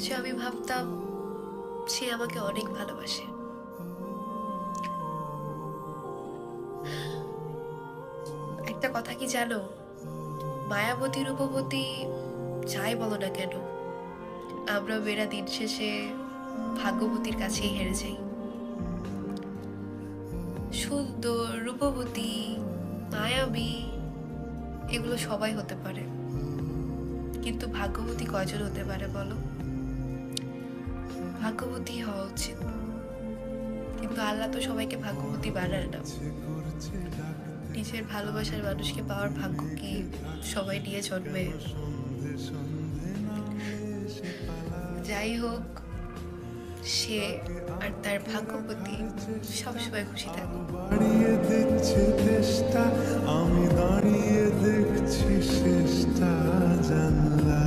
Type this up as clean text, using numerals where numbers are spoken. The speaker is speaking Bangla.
অথচ আমি ভাবতাম সে আমাকে অনেক ভালোবাসে। একটা কথা কি জানো, মায়াবতী রূপবতী যাই বলো না কেন, আমরা মেয়েরা দিন শেষে ভাগ্যবতীর কাছেই হেরে যাই। সুন্দর, রূপবতী, মায়াবী এগুলো সবাই হতে পারে, কিন্তু ভাগ্যবতী কয়জন হতে পারে বলো? ভাগ্যবতী হওয়া উচিত, কিন্তু আল্লাহ তো সবাইকে ভাগ্যবতী বানায় না। নিজের ভালোবাসার মানুষকে পাওয়ার ভাগ্য কি সবাই নিয়ে জন্মে? যাই হোক, সে আর তার ভাগ্যবতী সবসময় খুশি থাকুক। বাড়িয়ে দিচ্ছে চেষ্টা, আমি দাঁড়িয়ে দেখছি শেষটা জানলা।